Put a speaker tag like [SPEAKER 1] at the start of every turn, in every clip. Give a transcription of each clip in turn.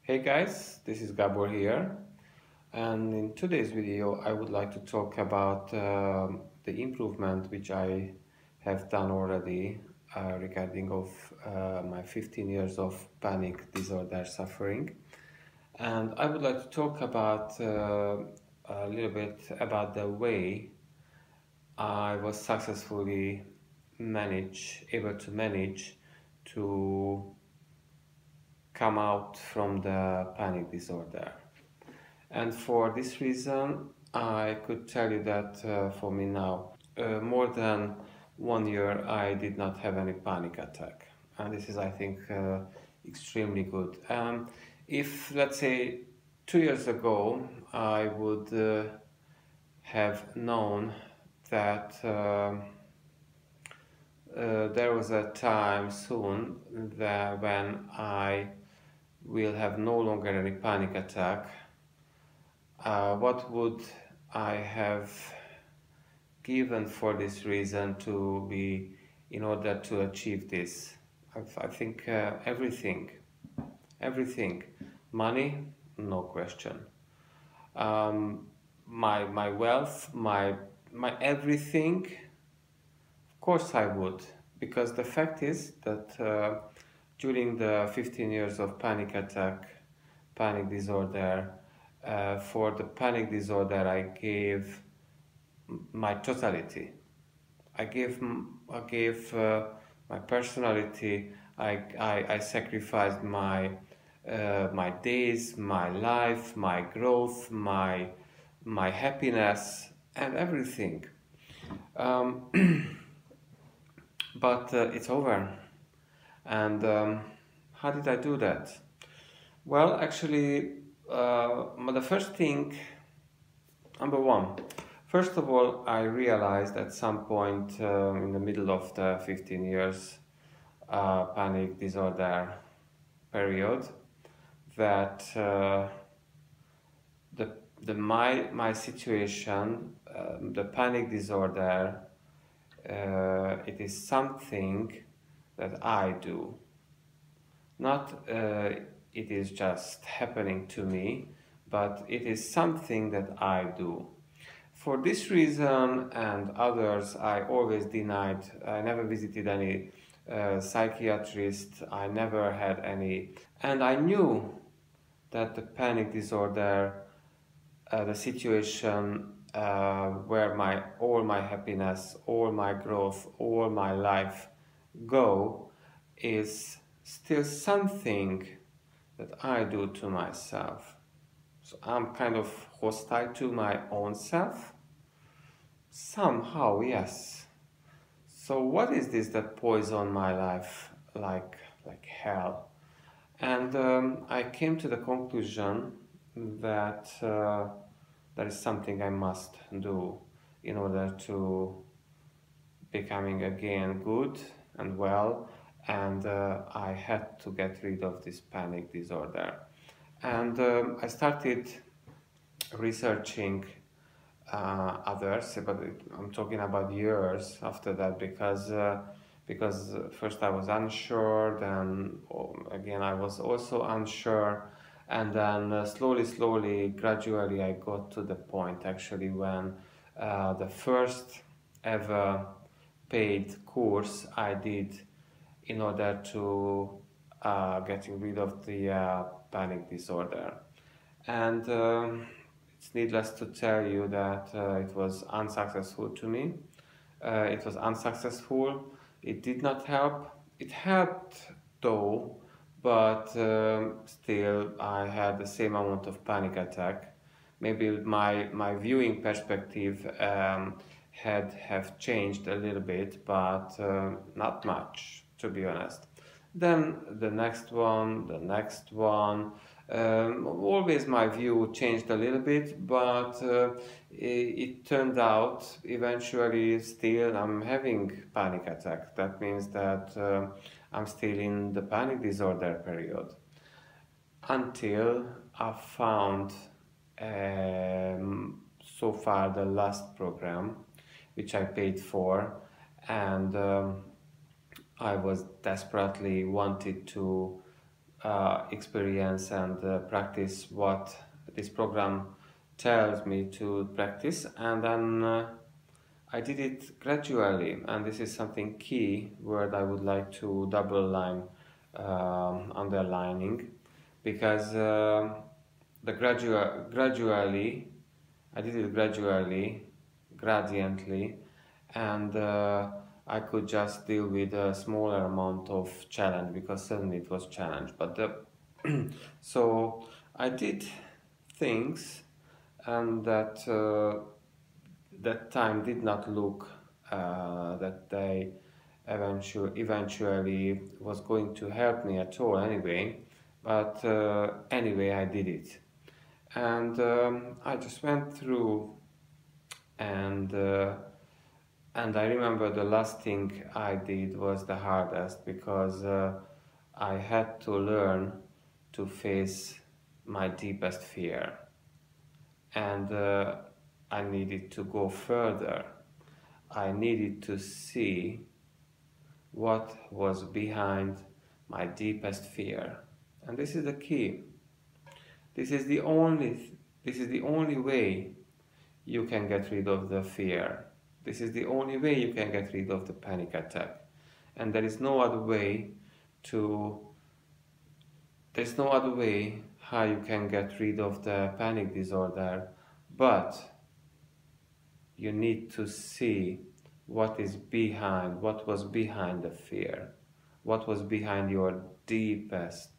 [SPEAKER 1] Hey guys, this is Gabor here, and in today's video I would like to talk about the improvement which I have done already regarding of my 15 years of panic disorder suffering. And I would like to talk about a little bit about the way I was successfully able to manage to come out from the panic disorder. And for this reason, I could tell you that for me now, more than 1 year, I did not have any panic attack. And this is, I think, extremely good. If, let's say, 2 years ago, I would have known that there was a time soon that when I will have no longer any panic attack, what would I have given for this reason to be in order to achieve this? I think everything. Money, no question. My wealth, my everything. Of course I would, because the fact is that during the 15 years of panic disorder, for the panic disorder, I gave my totality. I gave my personality. I sacrificed my days, my life, my growth, my happiness, and everything. Um, but it's over. And how did I do that? Well, actually, the first thing, number one, first of all, I realized at some point in the middle of the 15 years panic disorder period that my situation, the panic disorder, it is something that I do. Not it is just happening to me, but it is something that I do. For this reason and others, I always denied. I never visited any psychiatrist. I never had any. And I knew that the panic disorder, the situation where all my happiness, all my growth, all my life go is still something that I do to myself. So I'm kind of hostile to my own self. Somehow, yes. So what is this that poison my life like hell? And I came to the conclusion that there is something I must do in order to becoming again good and well, and I had to get rid of this panic disorder. And I started researching others, but I'm talking about years after that, because first I was unsure, then again I was also unsure, and then slowly, gradually I got to the point actually when the first ever paid course I did in order to getting rid of the panic disorder. And it's needless to tell you that it was unsuccessful to me. It was unsuccessful. It did not help. It helped though, but still I had the same amount of panic attack. Maybe my viewing perspective have changed a little bit, but not much, to be honest. Then the next one. Always my view changed a little bit, but it turned out eventually still I'm having panic attack. That means that I'm still in the panic disorder period until I found so far the last program which I paid for, and I was desperately wanted to experience and practice what this program tells me to practice, and then I did it gradually, and this is something key word I would like to double line underlining, because the gradually I did it gradually, gradiently, and I could just deal with a smaller amount of challenge, because suddenly it was challenge. But so I did things, and that time did not look that they eventually was going to help me at all anyway. But anyway, I did it, and I just went through, and and I remember the last thing I did was the hardest, because I had to learn to face my deepest fear, and I needed to go further. I needed to see what was behind my deepest fear, and this is the key. This is the only way you can get rid of the fear. This is the only way you can get rid of the panic attack, and there's no other way how you can get rid of the panic disorder, but you need to see what was behind the fear, what was behind your deepest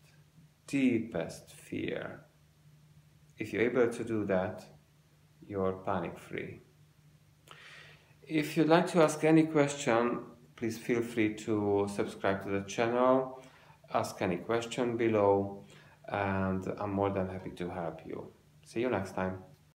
[SPEAKER 1] fear. If you're able to do that, you're panic free. If you'd like to ask any question, please feel free to subscribe to the channel, ask any question below, and I'm more than happy to help you. See you next time.